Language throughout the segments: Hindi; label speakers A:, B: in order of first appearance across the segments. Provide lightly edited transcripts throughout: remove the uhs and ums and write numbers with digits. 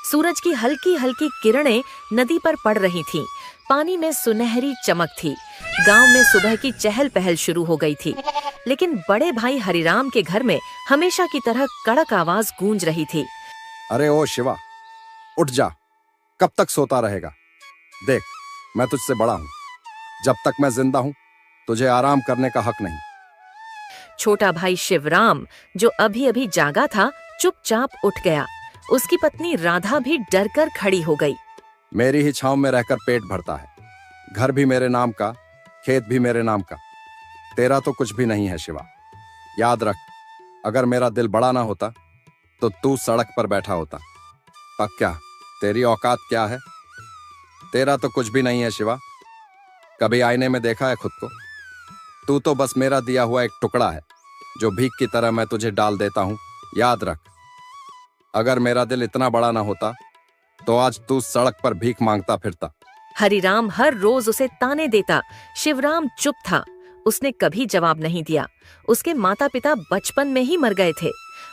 A: सूरज की हल्की हल्की किरणें नदी पर पड़ रही थीं। पानी में सुनहरी चमक थी। गांव में सुबह की चहल पहल शुरू हो गई थी, लेकिन बड़े भाई हरिराम के घर में हमेशा की तरह कड़क आवाज गूंज रही थी।
B: अरे ओ शिवा, उठ जा, कब तक सोता रहेगा? देख, मैं तुझसे बड़ा हूं। जब तक मैं जिंदा हूं, तुझे आराम करने का हक नहीं।
A: छोटा भाई शिवराम, जो अभी अभी जागा था, चुपचाप उठ गया। उसकी पत्नी राधा भी डरकर खड़ी हो गई।
B: मेरी ही छांव में रहकर पेट भरता है। घर भी मेरे नाम का, खेत भी मेरे नाम का। तेरा तो कुछ भी नहीं है शिवा। याद रख, अगर मेरा दिल बड़ा ना होता तो तू सड़क पर बैठा होता। अब क्या तेरी औकात क्या है? तेरा तो कुछ भी नहीं है शिवा। कभी आईने में देखा है खुद को? तू तो बस मेरा दिया हुआ एक टुकड़ा है, जो भीख की तरह मैं तुझे डाल देता हूं। याद रख, अगर मेरा दिल इतना बड़ा ना होता तो आज तू सड़क पर भीख मांगता फिरता।
A: हरिराम हर रोज उसे ताने देता। शिवराम चुप था। उसने कभी जवाब नहीं दिया। उसके माता पिता बचपन में ही मर गए थे।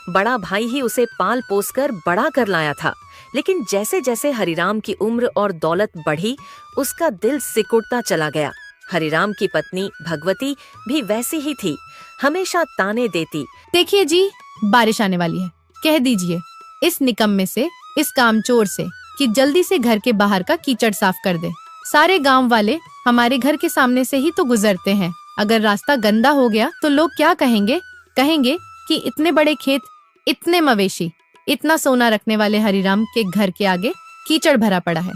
A: बड़ा भाई ही उसे पाल पोस कर बड़ा कर लाया था। लेकिन जैसे जैसे हरिराम की उम्र और दौलत बढ़ी, उसका दिल सिकुड़ता चला गया। हरिराम की पत्नी भगवती भी वैसी ही थी, हमेशा ताने देती।
C: देखिए जी, बारिश आने वाली है। कह दीजिए इस निकम्मे से, इस कामचोर से कि जल्दी से घर के बाहर का कीचड़ साफ कर दे। सारे गांव वाले हमारे घर के सामने से ही तो गुजरते हैं। अगर रास्ता गंदा हो गया तो लोग क्या कहेंगे? कहेंगे कि इतने बड़े खेत, इतने मवेशी, इतना सोना रखने वाले हरिराम के घर के आगे कीचड़ भरा पड़ा है।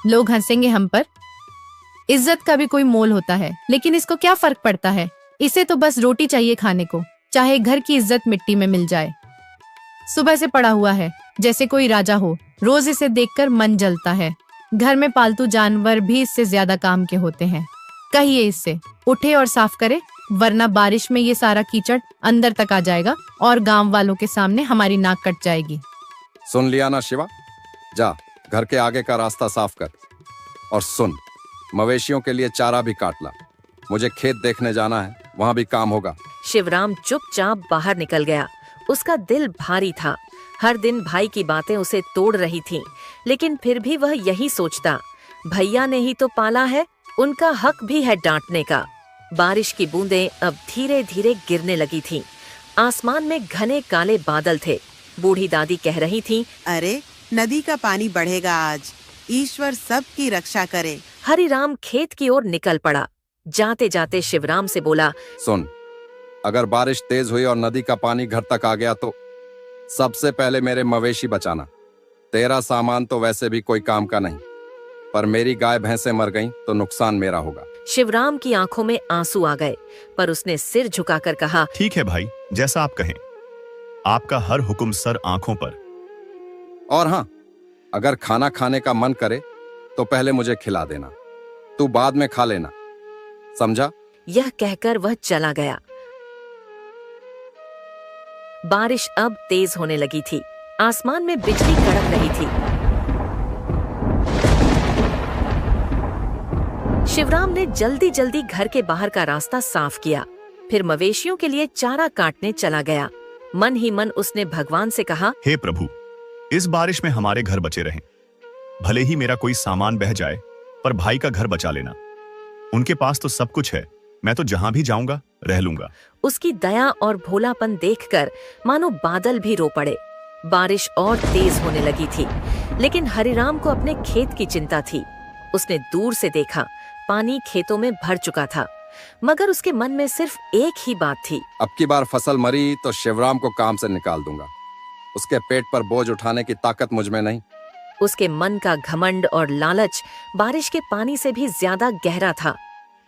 C: लोग हंसेंगे हम पर। इज्जत का भी कोई मोल होता है, लेकिन इसको क्या फर्क पड़ता है? इसे तो बस रोटी चाहिए खाने को, चाहे घर की इज्जत मिट्टी में मिल जाए। सुबह से पड़ा हुआ है जैसे कोई राजा हो। रोज इसे देखकर मन जलता है। घर में पालतू जानवर भी इससे ज्यादा काम के होते हैं। कहिए इससे उठे और साफ करे, वरना बारिश में ये सारा कीचड़ अंदर तक आ जाएगा और गांव वालों के सामने हमारी नाक कट जाएगी।
B: सुन लिया ना शिवा? जा, घर के आगे का रास्ता साफ कर। और सुन, मवेशियों के लिए चारा भी काट ला। मुझे खेत देखने जाना है, वहां भी काम होगा।
A: शिवराम चुपचाप बाहर निकल गया। उसका दिल भारी था। हर दिन भाई की बातें उसे तोड़ रही थीं, लेकिन फिर भी वह यही सोचता, भैया ने ही तो पाला है, उनका हक भी है डांटने का। बारिश की बूंदें अब धीरे धीरे गिरने लगी थीं। आसमान में घने काले बादल थे। बूढ़ी दादी कह रही थीं,
D: अरे नदी का पानी बढ़ेगा आज, ईश्वर सबकी रक्षा करे।
A: हरिराम खेत की ओर निकल पड़ा। जाते जाते शिवराम से बोला,
B: सुन, अगर बारिश तेज हुई और नदी का पानी घर तक आ गया तो सबसे पहले मेरे मवेशी बचाना। तेरा सामान तो वैसे भी कोई काम का नहीं, पर मेरी गाय भैंसें मर गईं तो नुकसान मेरा होगा।
A: शिवराम की आंखों में आंसू आ गए, पर उसने सिर झुकाकर कहा,
E: ठीक है भाई, जैसा आप कहें। आपका हर हुक्म सर आंखों पर।
B: और हाँ, अगर खाना खाने का मन करे तो पहले मुझे खिला देना, तू बाद में खा लेना, समझा?
A: यह कहकर वह चला गया। बारिश अब तेज होने लगी थी। आसमान में बिजली कड़क रही थी। शिवराम ने जल्दी जल्दी घर के बाहर का रास्ता साफ किया। फिर मवेशियों के लिए चारा काटने चला गया। मन ही मन उसने भगवान से कहा,
E: हे प्रभु, इस बारिश में हमारे घर बचे रहें। भले ही मेरा कोई सामान बह जाए, पर भाई का घर बचा लेना। उनके पास तो सब कुछ है, मैं तो जहां भी जाऊंगा रह लूंगा।
A: उसकी दया और भोलापन देखकर मानो बादल भी रो पड़े। बारिश और तेज होने लगी थी, लेकिन हरिराम को अपने खेत की चिंता थी। उसने दूर से देखा, पानी खेतों में भर चुका था, मगर उसके मन में सिर्फ एक ही बात थी,
B: अब की बार फसल मरी तो शिवराम को काम से निकाल दूंगा। उसके पेट पर बोझ उठाने की ताकत मुझ में नहीं।
A: उसके मन का घमंड और लालच बारिश के पानी से भी ज्यादा गहरा था।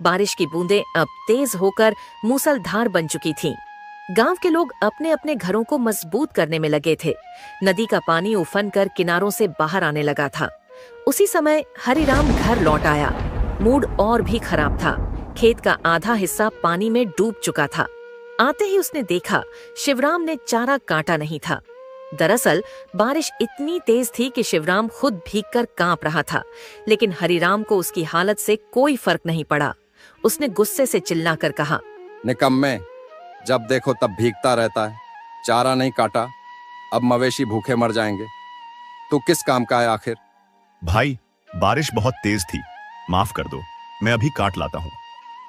A: बारिश की बूंदें अब तेज होकर मूसलधार बन चुकी थीं। गांव के लोग अपने अपने घरों को मजबूत करने में लगे थे। नदी का पानी उफन कर किनारों से बाहर आने लगा था। उसी समय हरिराम घर लौट आया। मूड और भी खराब था। खेत का आधा हिस्सा पानी में डूब चुका था। आते ही उसने देखा, शिवराम ने चारा काटा नहीं था। दरअसल बारिश इतनी तेज थी कि शिवराम खुद भीगकर कांप रहा था, लेकिन हरिराम को उसकी हालत से कोई फर्क नहीं पड़ा। उसने गुस्से से चिल्लाकर कहा,
B: निकम्मे, जब देखो तब भीगता रहता है। चारा नहीं काटा, अब मवेशी भूखे मर जाएंगे। तू किस काम का है आखिर?
E: भाई, बारिश बहुत तेज थी, माफ कर दो, मैं अभी काट लाता हूँ।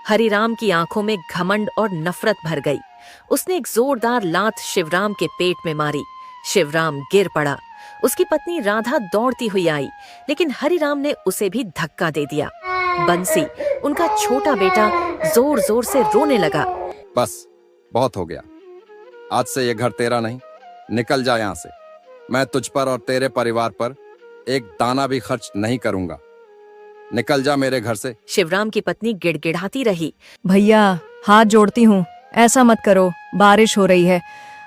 A: हरिराम की आंखों में घमंड और नफरत भर गई। उसने एक जोरदार लात शिवराम के पेट में मारी। शिवराम गिर पड़ा। उसकी पत्नी राधा दौड़ती हुई आई, लेकिन हरिराम ने उसे भी धक्का दे दिया। बंसी, उनका छोटा बेटा, जोर जोर से रोने लगा।
B: बस, बहुत हो गया। आज से ये घर तेरा नहीं, निकल जा यहाँ से। मैं तुझ पर और तेरे परिवार पर एक दाना भी खर्च नहीं करूंगा। निकल जा मेरे घर से।
A: शिवराम की पत्नी गिड़गिड़ाती रही।
F: भैया, हाथ जोड़ती हूँ, ऐसा मत करो, बारिश हो रही है,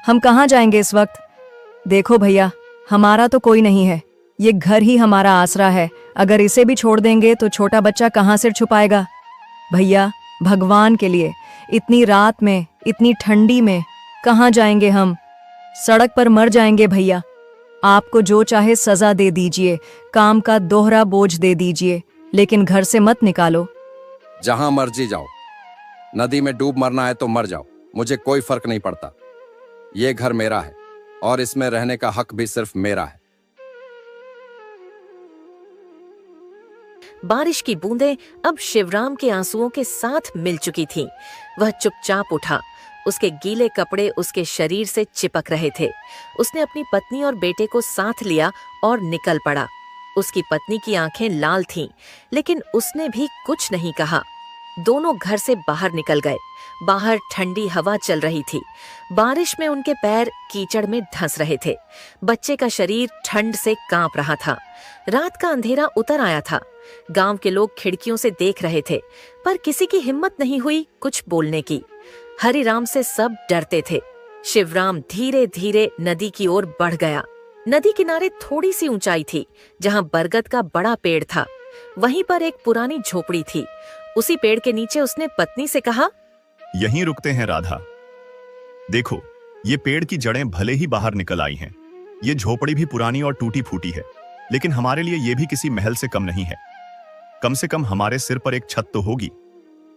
F: हम कहाँ जाएंगे इस वक्त? देखो भैया, हमारा तो कोई नहीं है, ये घर ही हमारा आसरा है। अगर इसे भी छोड़ देंगे तो छोटा बच्चा कहाँ सिर छुपाएगा? भैया, भगवान के लिए, इतनी रात में, इतनी ठंडी में कहाँ जाएंगे हम? सड़क पर मर जाएंगे भैया। आपको जो चाहे सजा दे दीजिए, काम का दोहरा बोझ दे दीजिए, लेकिन घर से मत निकालो।
B: जहां मर्जी जाओ, नदी में डूब मरना है तो मर जाओ, मुझे कोई फर्क नहीं पड़ता। ये घर मेरा है और इसमें रहने का हक भी सिर्फ मेरा है।
A: बारिश की बूंदें अब शिवराम के आंसुओं के साथ मिल चुकी थीं। वह चुपचाप उठा। उसके गीले कपड़े उसके शरीर से चिपक रहे थे। उसने अपनी पत्नी और बेटे को साथ लिया और निकल पड़ा। उसकी पत्नी की आंखें लाल थीं, लेकिन उसने भी कुछ नहीं कहा। दोनों घर से बाहर निकल गए। बाहर ठंडी हवा चल रही थी। बारिश में उनके पैर कीचड़ में धंस रहे थे। बच्चे का शरीर ठंड से कांप रहा था। रात का अंधेरा उतर आया था। गांव के लोग खिड़कियों से देख रहे थे, पर किसी की हिम्मत नहीं हुई कुछ बोलने की। हरिराम से सब डरते थे। शिवराम धीरे धीरे नदी की ओर बढ़ गया। नदी किनारे थोड़ी सी ऊंचाई थी, जहां बरगद का बड़ा पेड़ था। वहीं पर एक पुरानी झोपड़ी थी। उसी पेड़ के नीचे उसने पत्नी से कहा,
E: यहीं रुकते हैं राधा। देखो, ये पेड़ की जड़ें भले ही बाहर निकल आई हैं, ये झोपड़ी भी पुरानी और टूटी फूटी है, लेकिन हमारे लिए ये भी किसी महल से कम नहीं है। कम से कम हमारे सिर पर एक छत तो होगी।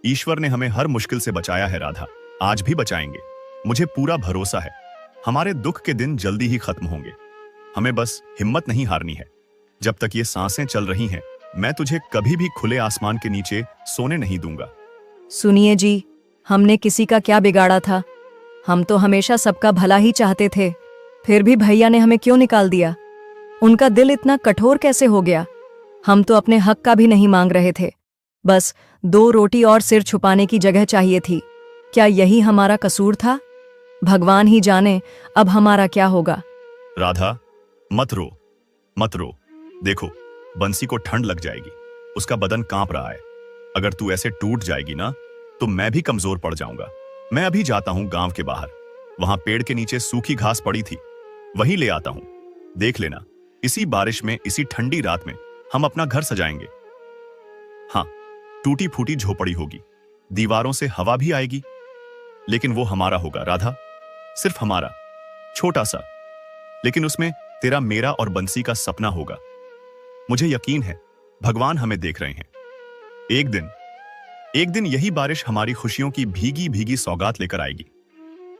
E: ईश्वर ने हमें हर मुश्किल से बचाया है राधा, आज भी बचाएंगे। मुझे पूरा भरोसा है, हमारे दुख के दिन जल्दी ही खत्म होंगे। हमें बस हिम्मत नहीं हारनी है। जब तक ये सांसें चल रही हैं, मैं तुझे कभी भी खुले आसमान के नीचे सोने नहीं दूंगा।
F: सुनिए जी, हमने किसी का क्या बिगाड़ा था? हम तो हमेशा सबका भला ही चाहते थे, फिर भी भैया ने हमें क्यों निकाल दिया? उनका दिल इतना कठोर कैसे हो गया? हम तो अपने हक का भी नहीं मांग रहे थे, बस 2 रोटी और सिर छुपाने की जगह चाहिए थी। क्या यही हमारा कसूर था? भगवान ही जाने अब हमारा क्या होगा।
E: राधा, मत रो, मत रो। देखो, बंसी को ठंड लग जाएगी, उसका बदन कांप रहा है। अगर तू ऐसे टूट जाएगी ना, तो मैं भी कमजोर पड़ जाऊंगा। मैं अभी जाता हूं गांव के बाहर, वहां पेड़ के नीचे सूखी घास पड़ी थी, वहीं ले आता हूं। देख लेना, इसी बारिश में, इसी ठंडी रात में हम अपना घर सजाएंगे। हाँ, टूटी फूटी झोपड़ी होगी, दीवारों से हवा भी आएगी, लेकिन वो हमारा होगा राधा, सिर्फ हमारा, छोटा सा, लेकिन उसमें तेरा, मेरा और बंसी का सपना होगा। मुझे यकीन है भगवान हमें देख रहे हैं। एक दिन यही बारिश हमारी खुशियों की भीगी भीगी सौगात लेकर आएगी।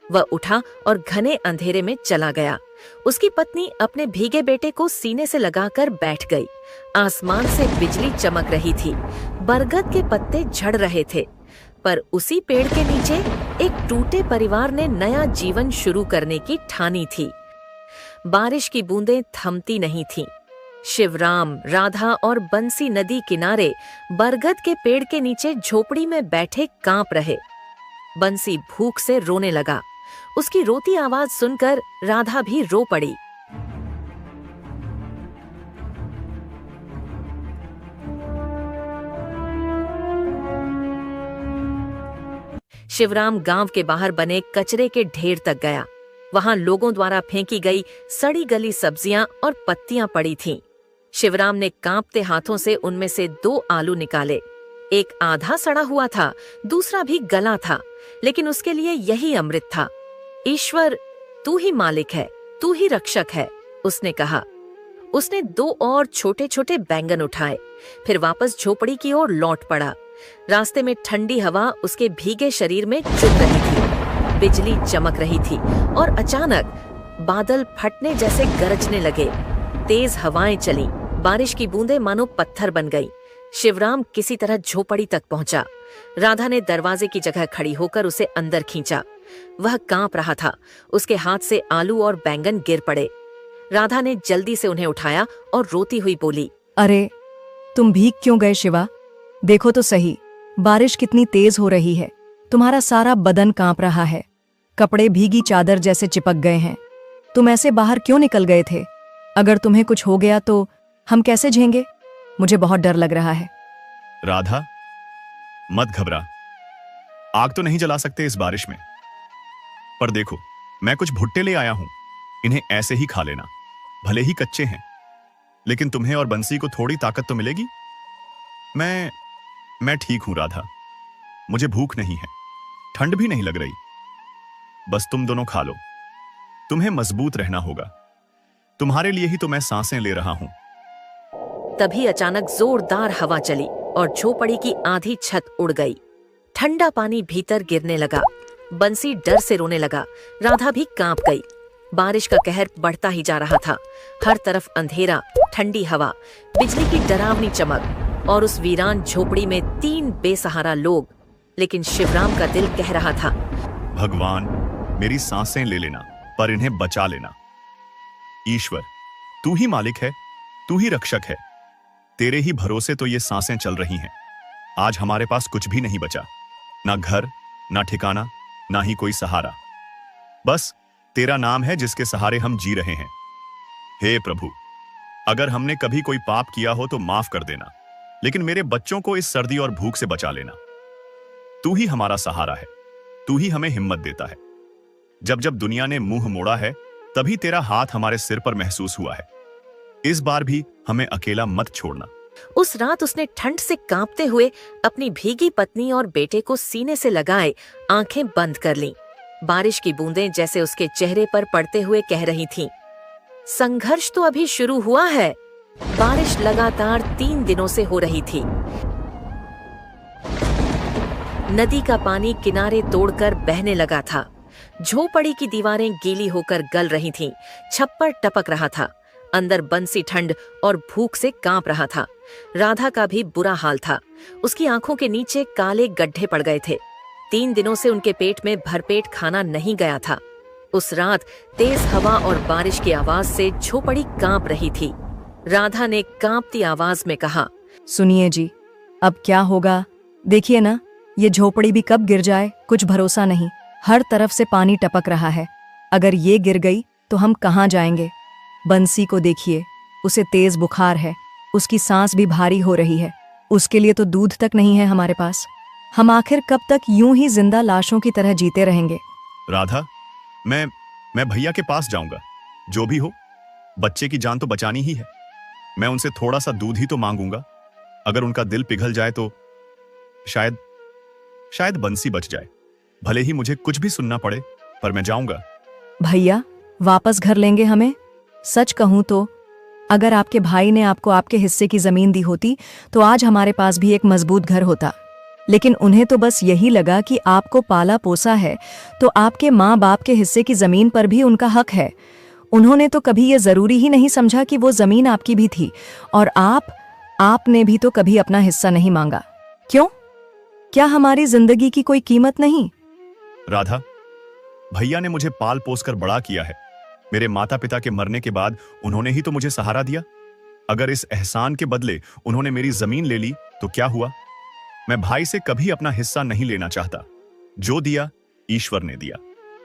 A: वह उठा और घने अंधेरे में चला गया। उसकी पत्नी अपने भीगे बेटे को सीने से लगाकर बैठ गई। आसमान से बिजली चमक रही थी। बरगद के पत्ते झड़ रहे थे, पर उसी पेड़ के नीचे एक टूटे परिवार ने नया जीवन शुरू करने की ठानी थी। बारिश की बूंदें थमती नहीं थीं। शिवराम, राधा और बंसी नदी किनारे बरगद के पेड़ के नीचे झोपड़ी में बैठे कांप रहे। बंसी भूख से रोने लगा। उसकी रोती आवाज सुनकर राधा भी रो पड़ी। शिवराम गांव के बाहर बने कचरे के ढेर तक गया। वहां लोगों द्वारा फेंकी गई सड़ी गली सब्जियां और पत्तियां पड़ी थीं। शिवराम ने कांपते हाथों से उनमें से 2 आलू निकाले। एक आधा सड़ा हुआ था, दूसरा भी गला था, लेकिन उसके लिए यही अमृत था। ईश्वर, तू ही मालिक है, तू ही रक्षक है, उसने कहा। उसने 2 और छोटे छोटे बैंगन उठाए, फिर वापस झोपड़ी की ओर लौट पड़ा। रास्ते में ठंडी हवा उसके भीगे शरीर में चुभ रही थी। बिजली चमक रही थी और अचानक बादल फटने जैसे गरजने लगे। तेज हवाएं चली, बारिश की बूंदें मानो पत्थर बन गई। शिवराम किसी तरह झोपड़ी तक पहुंचा। राधा ने दरवाजे की जगह खड़ी होकर उसे अंदर खींचा। वह कांप रहा था, उसके हाथ से आलू और बैंगन गिर पड़े। राधा ने जल्दी से उन्हें उठाया और रोती हुई बोली,
F: अरे तुम भीग क्यों गए शिवा? देखो तो सही, बारिश कितनी तेज हो रही है। तुम्हारा सारा बदन कांप रहा है, कपड़े भीगी चादर जैसे चिपक गए हैं। तुम ऐसे बाहर क्यों निकल गए थे? अगर तुम्हें कुछ हो गया तो हम कैसे झेंगे? मुझे बहुत डर लग रहा है।
E: राधा, मत घबरा। आग तो नहीं जला सकते इस बारिश में, पर देखो मैं कुछ भुट्टे ले आया हूं, इन्हें ऐसे ही खा लेना। भले ही कच्चे हैं, लेकिन तुम्हें और बंसी को थोड़ी ताकत तो मिलेगी। मैं ठीक हूं राधा, मुझे भूख नहीं है, ठंड भी नहीं लग रही। बस तुम दोनों खा लो, तुम्हें मजबूत रहना होगा। तुम्हारे लिए ही तो मैं सांसें ले रहा हूं।
A: तभी अचानक जोरदार हवा चली और झोपड़ी की आधी छत उड़ गई। ठंडा पानी भीतर गिरने लगा। बंसी डर से रोने लगा। राधा भी कांप गई। बारिश का कहर बढ़ता ही जा रहा था। हर तरफ अंधेरा, ठंडी हवा, बिजली की डरावनी चमक और उस वीरान झोपड़ी में 3 बेसहारा लोग। लेकिन शिवराम का दिल कह रहा था,
E: भगवान, मेरी सांसें ले लेना, पर इन्हें बचा लेना। ईश्वर, तू ही मालिक है, तू ही रक्षक है। तेरे ही भरोसे तो ये सांसें चल रही हैं। आज हमारे पास कुछ भी नहीं बचा, ना घर, ना ठिकाना, ना ही कोई सहारा। बस तेरा नाम है जिसके सहारे हम जी रहे हैं। हे प्रभु, अगर हमने कभी कोई पाप किया हो तो माफ कर देना, लेकिन मेरे बच्चों को इस सर्दी और भूख से बचा लेना। तू ही हमारा सहारा है, तू ही हमें हिम्मत देता है। जब जब दुनिया ने मुंह मोड़ा है, तभी तेरा हाथ हमारे सिर पर महसूस हुआ है। इस बार भी हमें अकेला मत छोड़ना।
A: उस रात उसने ठंड से कांपते हुए अपनी भीगी पत्नी और बेटे को सीने से लगाए आंखें बंद कर लीं। बारिश की बूंदें जैसे उसके चेहरे पर पड़ते हुए कह रही थीं, संघर्ष तो अभी शुरू हुआ है। बारिश लगातार 3 दिनों से हो रही थी। नदी का पानी किनारे तोड़कर बहने लगा था। झोपड़ी की दीवारें गीली होकर गल रही थीं। छप्पर टपक रहा था। अंदर बंसी ठंड और भूख से कांप रहा था। राधा का भी बुरा हाल था। उसकी आंखों के नीचे काले गड्ढे पड़ गए थे। 3 दिनों से उनके पेट में भरपेट खाना नहीं गया था। उस रात तेज हवा और बारिश की आवाज से झोपड़ी कांप रही थी। राधा ने कांपती आवाज में कहा,
F: सुनिए जी, अब क्या होगा? देखिए ना, ये झोपड़ी भी कब गिर जाए कुछ भरोसा नहीं। हर तरफ से पानी टपक रहा है। अगर ये गिर गई तो हम कहाँ जाएंगे? बंसी को देखिए, उसे तेज बुखार है, उसकी सांस भी भारी हो रही है। उसके लिए तो दूध तक नहीं है हमारे पास। हम आखिर कब तक यूं ही जिंदा लाशों की तरह जीते रहेंगे?
E: राधा, मैं भैया के पास जाऊंगा। जो भी हो, बच्चे की जान तो बचानी ही है। मैं उनसे थोड़ा सा दूध ही तो मांगूंगा। अगर उनका दिल पिघल जाए तो शायद बंसी बच जाए। भले ही मुझे कुछ भी सुनना पड़े, पर मैं जाऊंगा।
F: भैया वापस घर लेंगे हमें? सच कहूं तो अगर आपके भाई ने आपको आपके हिस्से की जमीन दी होती तो आज हमारे पास भी एक मजबूत घर होता। लेकिन उन्हें तो बस यही लगा कि आपको पाला पोसा है तो आपके माँ बाप के हिस्से की जमीन पर भी उनका हक है। उन्होंने तो कभी ये जरूरी ही नहीं समझा कि वो जमीन आपकी भी थी। और आपने भी तो कभी अपना हिस्सा नहीं मांगा। क्यों? क्या हमारी जिंदगी की कोई कीमत नहीं?
E: राधा, भैया ने मुझे पाल पोस कर बड़ा किया है। मेरे माता पिता के मरने के बाद उन्होंने ही तो मुझे सहारा दिया। अगर इस एहसान के बदले उन्होंने मेरी जमीन ले ली तो क्या हुआ? मैं भाई से कभी अपना हिस्सा नहीं लेना चाहता। जो दिया ईश्वर ने दिया,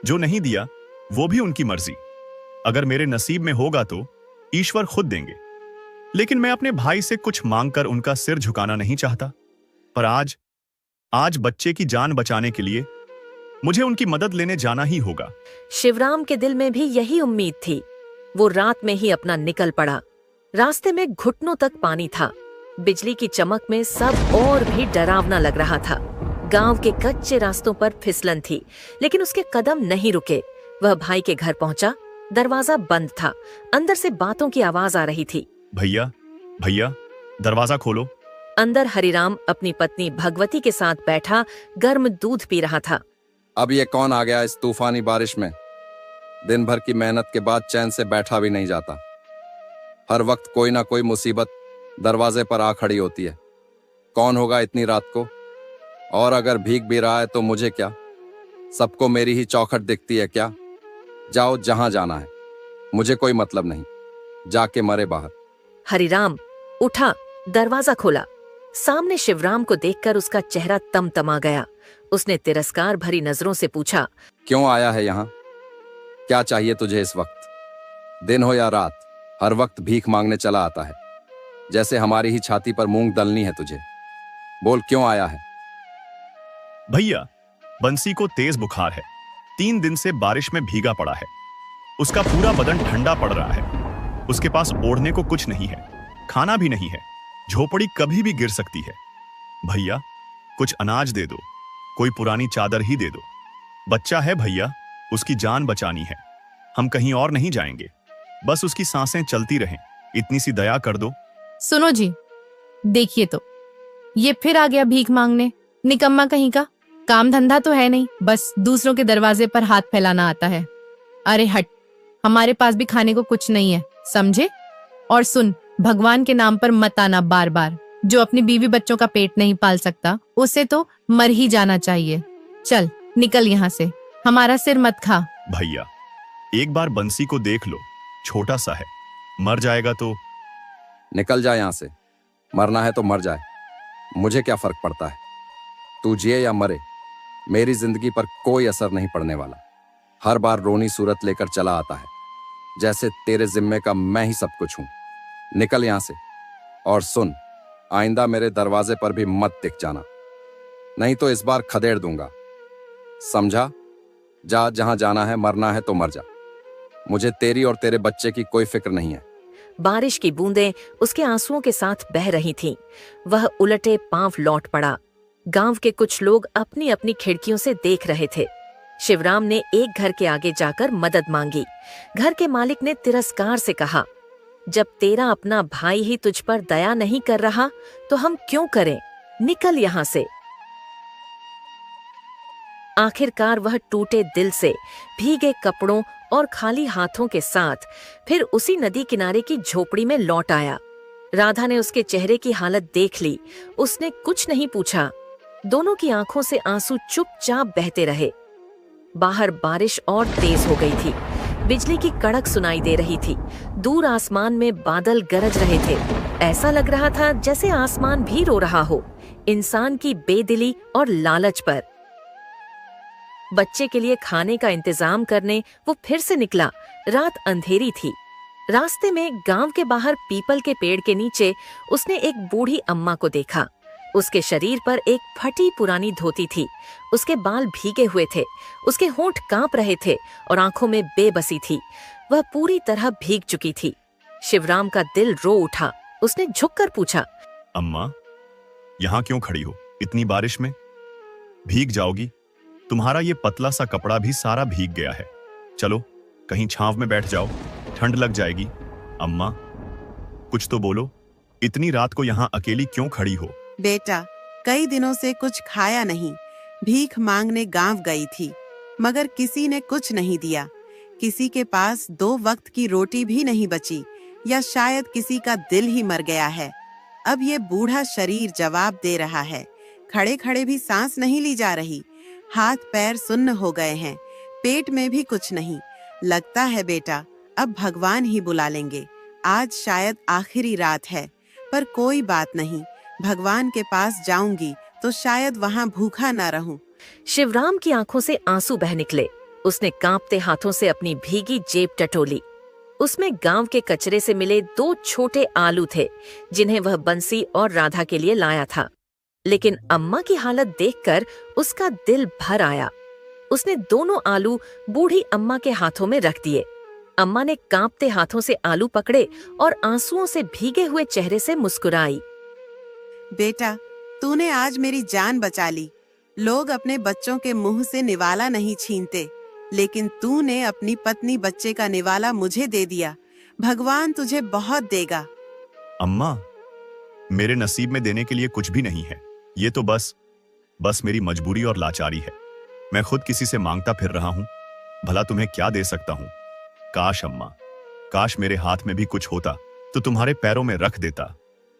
E: जो नहीं दिया वो भी उनकी मर्जी। अगर मेरे नसीब में होगा तो ईश्वर खुद देंगे। लेकिन मैं अपने भाई से कुछ मांगकर उनका सिर झुकाना नहीं चाहता। पर आज बच्चे की जान बचाने के लिए मुझे उनकी मदद लेने जाना ही होगा।
A: शिवराम के दिल में भी यही उम्मीद थी। वो रात में ही अपना निकल पड़ा। रास्ते में घुटनों तक पानी था। बिजली की चमक में सब और भी डरावना लग रहा था। गांव के कच्चे रास्तों पर फिसलन थी, लेकिन उसके कदम नहीं रुके। वह भाई के घर पहुंचा। दरवाजा बंद था। अंदर से बातों की आवाज आ रही थी।
E: भैया, दरवाजा खोलो।
A: अंदर हरिराम अपनी पत्नी भगवती के साथ बैठा गर्म दूध पी रहा था।
B: अब ये कौन आ गया इस तूफानी बारिश में? दिन भर की मेहनत के बाद चैन से बैठा भी नहीं जाता। हर वक्त कोई ना कोई मुसीबत दरवाजे पर आ खड़ी होती है। कौन होगा इतनी रात को? और अगर भीग भी रहा है तो मुझे क्या? सबको मेरी ही चौखट दिखती है क्या? जाओ जहां जाना है, मुझे कोई मतलब नहीं। जाके मरे बाहर।
A: हरिराम उठा, दरवाजा खोला। सामने शिवराम को देखकर उसका चेहरा तमतमा गया। उसने तिरस्कार भरी नजरों से पूछा,
B: क्यों आया है यहाँ? क्या चाहिए तुझे इस वक्त? दिन हो या रात, हर वक्त भीख मांगने चला आता है, जैसे हमारी ही छाती पर मूंग दलनी है तुझे। बोल क्यों आया है?
E: भैया, बंसी को तेज बुखार है। 3 दिन से बारिश में भीगा पड़ा है। उसका पूरा बदन ठंडा पड़ रहा है। उसके पास ओढ़ने को कुछ नहीं है, खाना भी नहीं है। झोपड़ी कभी भी गिर सकती है। भैया, कुछ अनाज दे दो, कोई पुरानी चादर ही दे दो। बच्चा है भैया, उसकी जान बचानी है। हम कहीं और नहीं जाएंगे, बस उसकी सांसें चलती रहें। इतनी सी दया कर दो।
C: सुनो जी, देखिए तो ये फिर आ गया भीख मांगने। निकम्मा कहीं का। काम धंधा तो है नहीं, बस दूसरों के दरवाजे पर हाथ फैलाना आता है। अरे हट, हमारे पास भी खाने को कुछ नहीं है, समझे? और सुन, भगवान के नाम पर मत आना बार बार। जो अपनी बीवी बच्चों का पेट नहीं पाल सकता, उसे तो मर ही जाना चाहिए। चल निकल यहाँ से, हमारा सिर मत खा।
E: भैया, एक बार बंसी को देख लो, छोटा सा है, मर जाएगा तो।
B: निकल जा यहाँ से। मरना है तो मर जाए, मुझे क्या फर्क पड़ता है? तू जिए या मरे, मेरी जिंदगी पर कोई असर नहीं पड़ने वाला। हर बार रोनी सूरत लेकर चला आता है, जैसे तेरे जिम्मे का मैं ही सब कुछ हूं। निकल यहां से। और सुन, आइंदा मेरे दरवाजे पर भी मत दिख जाना, नहीं तो इस बार खदेड़ दूंगा, समझा? जा जहां जाना है, मरना है तो मर जा। मुझे तेरी और तेरे बच्चे की कोई फिक्र नहीं है।
A: बारिश की बूंदें उसके आंसुओं के साथ बह रही थीं। वह उलटे पांव लौट पड़ा। गांव के कुछ लोग अपनी अपनी खिड़कियों से देख रहे थे। शिवराम ने एक घर के आगे जाकर मदद मांगी। घर के मालिक ने तिरस्कार से कहा, जब तेरा अपना भाई ही तुझ पर दया नहीं कर रहा तो हम क्यों करें? निकल यहाँ से। आखिरकार वह टूटे दिल से, भीगे कपड़ों और खाली हाथों के साथ फिर उसी नदी किनारे की झोपड़ी में लौट आया। राधा ने उसके चेहरे की हालत देख ली। उसने कुछ नहीं पूछा। दोनों की आंखों से आंसू चुपचाप बहते रहे। बाहर बारिश और तेज हो गई थी। बिजली की कड़क सुनाई दे रही थी। दूर आसमान में बादल गरज रहे थे। ऐसा लग रहा था जैसे आसमान भी रो रहा हो, इंसान की बेदिली और लालच पर। बच्चे के लिए खाने का इंतजाम करने वो फिर से निकला। रात अंधेरी थी। रास्ते में गांव के बाहर पीपल के पेड़ के नीचे उसने एक बूढ़ी अम्मा को देखा। उसके शरीर पर एक फटी पुरानी धोती थी। उसके बाल भीगे हुए थे। उसके होंठ कांप रहे थे और आंखों में बेबसी थी। वह पूरी तरह भीग चुकी थी। शिवराम का दिल रो उठा। उसने झुककर पूछा,
E: अम्मा, यहाँ क्यों खड़ी हो इतनी बारिश में? भीग जाओगी। तुम्हारा ये पतला सा कपड़ा भी सारा भीग गया है। चलो कहीं छांव में बैठ जाओ, ठंड लग जाएगी। अम्मा, कुछ तो बोलो, इतनी रात को यहाँ अकेली क्यों खड़ी हो?
D: बेटा, कई दिनों से कुछ खाया नहीं। भीख मांगने गांव गई थी, मगर किसी ने कुछ नहीं दिया। किसी के पास 2 वक्त की रोटी भी नहीं बची, या शायद किसी का दिल ही मर गया है। अब ये बूढ़ा शरीर जवाब दे रहा है। खड़े खड़े भी सांस नहीं ली जा रही। हाथ पैर सुन्न हो गए हैं। पेट में भी कुछ नहीं। लगता है बेटा, अब भगवान ही बुला लेंगे। आज शायद आखिरी रात है, पर कोई बात नहीं। भगवान के पास जाऊंगी तो शायद वहाँ भूखा ना रहूं।
A: शिवराम की आंखों से आंसू बह निकले। उसने कांपते हाथों से अपनी भीगी जेब टटोली। उसमें गांव के कचरे से मिले 2 छोटे आलू थे, जिन्हें वह बंसी और राधा के लिए लाया था। लेकिन अम्मा की हालत देखकर उसका दिल भर आया। उसने दोनों आलू बूढ़ी अम्मा के हाथों में रख दिए। अम्मा ने कांपते हाथों से आलू पकड़े और आंसुओं से भीगे हुए चेहरे से मुस्कुराई।
D: बेटा, तूने आज मेरी जान बचा ली। लोग अपने बच्चों के मुंह से निवाला नहीं छीनते, लेकिन तूने अपनी पत्नी बच्चे का निवाला मुझे दे दिया। भगवान तुझे बहुत देगा।
E: अम्मा, मेरे नसीब में देने के लिए कुछ भी नहीं है। ये तो बस मेरी मजबूरी और लाचारी है। मैं खुद किसी से मांगता फिर रहा हूं, भला तुम्हें क्या दे सकता हूं? काश अम्मा, काश मेरे हाथ में भी कुछ होता तो तुम्हारे पैरों में रख देता।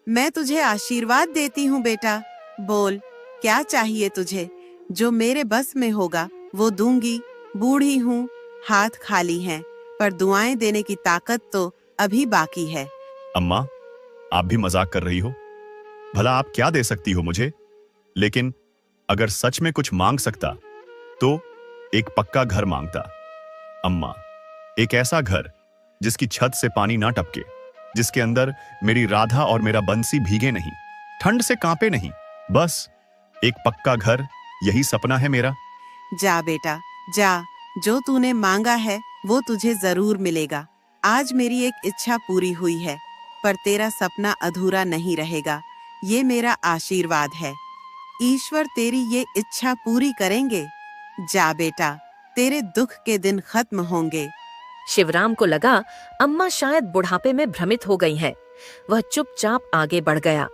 D: मैं तुझे आशीर्वाद देती हूँ बेटा। बोल, क्या चाहिए तुझे? जो मेरे बस में होगा वो दूंगी। बूढ़ी हूँ, हाथ खाली हैं, पर दुआएं देने की ताकत तो अभी बाकी है।
E: अम्मा, आप भी मजाक कर रही हो? भला आप क्या दे सकती हो मुझे? लेकिन अगर सच में कुछ मांग सकता तो एक पक्का घर मांगता। अम्मा, एक ऐसा घर जिसकी छत से पानी ना टपके, जिसके अंदर मेरी राधा और मेरा बंसी भीगे नहीं, ठंड से कांपे नहीं। बस एक पक्का घर, यही सपना है मेरा।
D: जा बेटा जा, जो तूने मांगा है वो तुझे जरूर मिलेगा। आज मेरी एक इच्छा पूरी हुई है, पर तेरा सपना अधूरा नहीं रहेगा, ये मेरा आशीर्वाद है। ईश्वर तेरी ये इच्छा पूरी करेंगे। जा बेटा, तेरे दुख के दिन खत्म होंगे।
A: शिवराम को लगा अम्मा शायद बुढ़ापे में भ्रमित हो गई हैं। वह चुपचाप आगे बढ़ गया।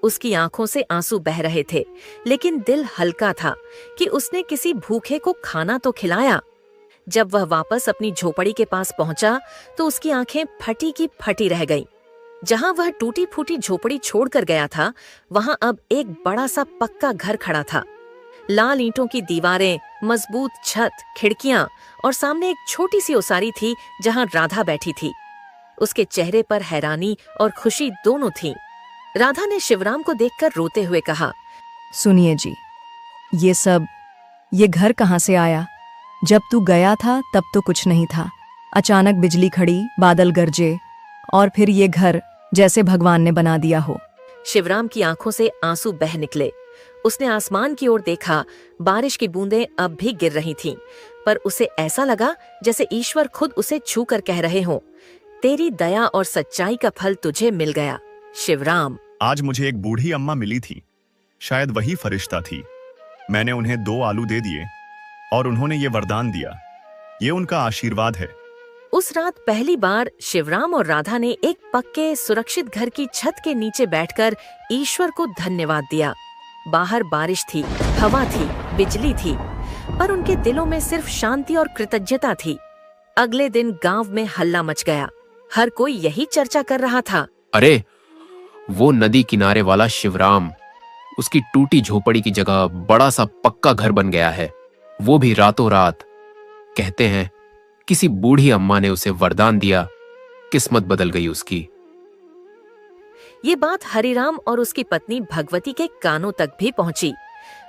A: उसकी आंखों से आंसू बह रहे थे, लेकिन दिल हल्का था कि उसने किसी भूखे को खाना तो खिलाया। जब वह वापस अपनी झोपड़ी के पास पहुंचा तो उसकी आंखें फटी की फटी रह गईं। जहां वह टूटी फूटी झोपड़ी छोड़कर गया था, वहां अब एक बड़ा सा पक्का घर खड़ा था। लाल ईंटों की दीवारें, मजबूत छत, खिड़कियां और सामने एक छोटी सी ओसारी थी जहां राधा बैठी थी। उसके चेहरे पर हैरानी और खुशी दोनों थीं। राधा ने शिवराम को देखकर रोते हुए कहा,
F: सुनिए जी, ये घर कहाँ से आया? जब तू गया था तब तो कुछ नहीं था। अचानक बिजली खड़ी, बादल गरजे और फिर ये घर जैसे भगवान ने बना दिया हो।
A: शिवराम की आंखों से आंसू बह निकले। उसने आसमान की ओर देखा। बारिश की बूंदें अब भी गिर रही थीं, पर उसे ऐसा लगा जैसे ईश्वर खुद उसे छू कर कह रहे हों, तेरी दया और सच्चाई का फल तुझे मिल गया शिवराम।
E: आज मुझे एक बूढ़ी अम्मा मिली थी, शायद वही फरिश्ता थी। मैंने उन्हें 2 आलू दे दिए और उन्होंने ये वरदान दिया। ये उनका आशीर्वाद है।
A: उस रात पहली बार शिवराम और राधा ने एक पक्के सुरक्षित घर की छत के नीचे बैठकर ईश्वर को धन्यवाद दिया। बाहर बारिश थी, हवा थी, बिजली थी, पर उनके दिलों में सिर्फ शांति और कृतज्ञता थी। अगले दिन गांव में हल्ला मच गया। हर कोई यही चर्चा कर रहा था,
G: अरे वो नदी किनारे वाला शिवराम, उसकी टूटी झोपड़ी की जगह बड़ा सा पक्का घर बन गया है, वो भी रातों रात। कहते हैं किसी बूढ़ी अम्मा ने उसे वरदान दिया, किस्मत बदल गई उसकी।
A: ये बात हरिराम और उसकी पत्नी भगवती के कानों तक भी पहुंची।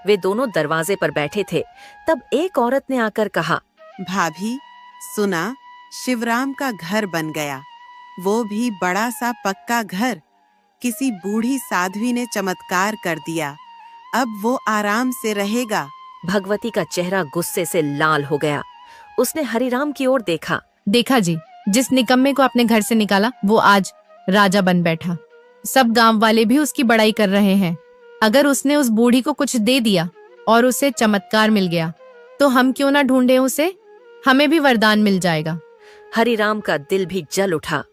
A: वे दोनों दरवाजे पर बैठे थे। तब एक औरत ने आकर कहा,
D: भाभी सुना, शिवराम का घर बन गया, वो भी बड़ा सा पक्का घर। किसी बूढ़ी साध्वी ने चमत्कार कर दिया, अब वो आराम से रहेगा।
A: भगवती का चेहरा गुस्से से लाल हो गया। उसने हरिराम की ओर देखा।
C: देखा जी, जिस निकम्मे को अपने घर से निकाला वो आज राजा बन बैठा। सब गांव वाले भी उसकी बड़ाई कर रहे हैं। अगर उसने उस बूढ़ी को कुछ दे दिया और उसे चमत्कार मिल गया तो हम क्यों ना ढूंढे उसे, हमें भी वरदान मिल जाएगा।
A: हरिराम का दिल भी जल उठा।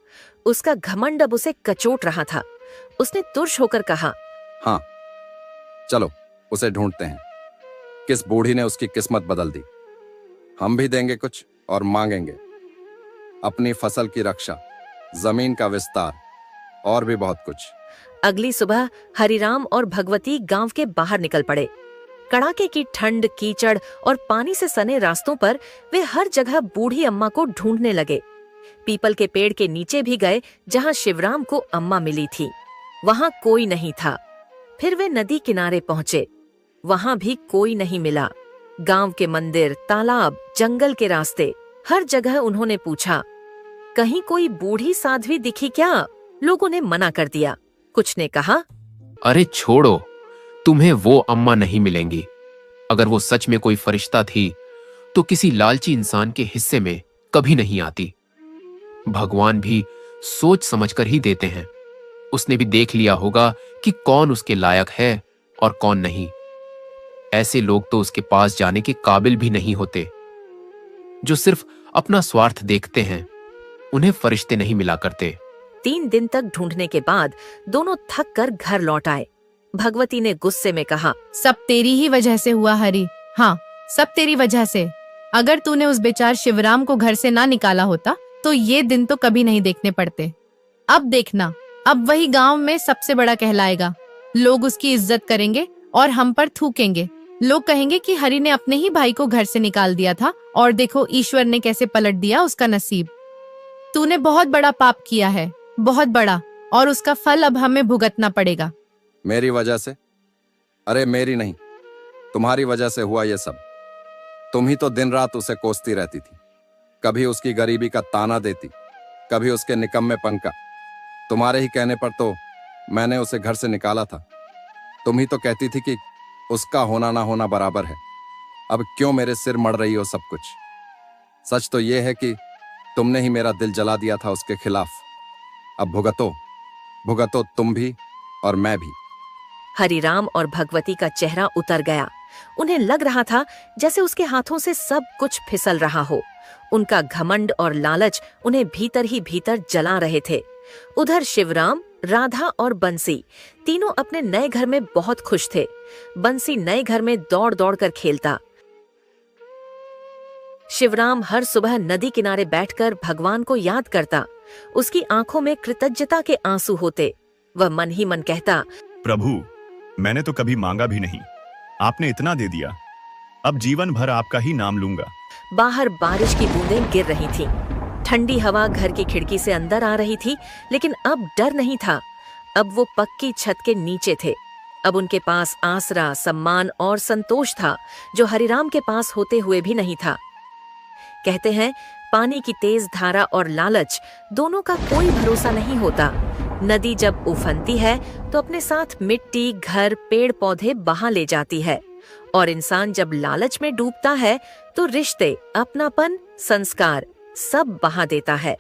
A: उसका घमंड अब उसे कचोट रहा था। उसने तुर्श होकर कहा,
B: हाँ, चलो उसे ढूंढते हैं। किस बूढ़ी ने उसकी किस्मत बदल दी? हम भी देंगे कुछ और मांगेंगे अपनी फसल की रक्षा, जमीन का विस्तार और भी बहुत कुछ।
A: अगली सुबह हरिराम और भगवती गांव के बाहर निकल पड़े। कड़ाके की ठंड, कीचड़ और पानी से सने रास्तों पर वे हर जगह बूढ़ी अम्मा को ढूंढने लगे। पीपल के पेड़ के नीचे भी गए जहां शिवराम को अम्मा मिली थी। वहां कोई नहीं था। फिर वे नदी किनारे पहुंचे। वहां भी कोई नहीं मिला। गांव के मंदिर, तालाब, जंगल के रास्ते, हर जगह उन्होंने पूछा, कहीं कोई बूढ़ी साध्वी दिखी क्या? लोगों ने मना कर दिया। कुछ ने कहा,
G: अरे छोड़ो, तुम्हें वो अम्मा नहीं मिलेंगी। अगर वो सच में कोई फरिश्ता थी तो किसी लालची इंसान के हिस्से में कभी नहीं आती। भगवान भी सोच समझकर ही देते हैं। उसने भी देख लिया होगा कि कौन उसके लायक है और कौन नहीं। ऐसे लोग तो उसके पास जाने के काबिल भी नहीं होते। जो सिर्फ अपना स्वार्थ देखते हैं, उन्हें फरिश्ते नहीं मिला करते।
A: 3 दिन तक ढूंढने के बाद दोनों थक कर घर लौट आए। भगवती ने गुस्से में कहा,
C: सब तेरी ही वजह से हुआ हरि। हाँ, सब तेरी वजह से। अगर तूने उस बेचार शिवराम को घर से ना निकाला होता तो ये दिन तो कभी नहीं देखने पड़ते। अब देखना, अब वही गांव में सबसे बड़ा कहलाएगा। लोग उसकी इज्जत करेंगे और हम पर थूकेंगे। लोग कहेंगे कि हरि ने अपने ही भाई को घर से निकाल दिया था और देखो ईश्वर ने कैसे पलट दिया उसका नसीब। तूने बहुत बड़ा पाप किया है, बहुत बड़ा, और उसका फल अब हमें भुगतना पड़ेगा।
B: मेरी वजह से? अरे मेरी नहीं, तुम्हारी वजह से हुआ ये सब। तुम ही तो दिन रात उसे कोसती रहती थी, कभी उसकी गरीबी का ताना देती, कभी उसके निकम्मेपन का। तुम्हारे ही कहने पर तो मैंने उसे घर से निकाला था। तुम ही तो कहती थी कि उसका होना ना होना बराबर है। अब क्यों मेरे सिर मड़ रही हो सब कुछ? सच तो यह है कि तुमने ही मेरा दिल जला दिया था उसके खिलाफ। अब भुगतो, भुगतो तुम भी और मैं भी।
A: हरिराम और भगवती का चेहरा उतर गया। उन्हें लग रहा था जैसे उसके हाथों से सब कुछ फिसल रहा हो। उनका घमंड और लालच उन्हें भीतर ही भीतर जला रहे थे। उधर शिवराम, राधा और बंसी तीनों अपने नए घर में बहुत खुश थे। बंसी नए घर में दौड़ दौड़ कर खेलता। शिवराम हर सुबह नदी किनारे बैठकर भगवान को याद करता। उसकी आंखों में कृतज्ञता के आंसू होते। वह मन ही मन कहता,
E: प्रभु, मैंने तो कभी मांगा भी नहीं, आपने इतना दे दिया। अब जीवन भर आपका ही नाम लूंगा।
A: बाहर बारिश की बूंदें गिर रही थीं। ठंडी हवा घर की खिड़की से अंदर आ रही थी, लेकिन अब डर नहीं था। अब वो पक्की छत के नीचे थे। अब उनके पास आसरा, सम्मान और संतोष था, जो हरिराम के पास होते हुए भी नहीं था। कहते हैं, पानी की तेज धारा और लालच दोनों का कोई भरोसा नहीं होता। नदी जब उफनती है तो अपने साथ मिट्टी, घर, पेड़ पौधे बहा ले जाती है, और इंसान जब लालच में डूबता है तो रिश्ते, अपनापन, संस्कार सब बहा देता है।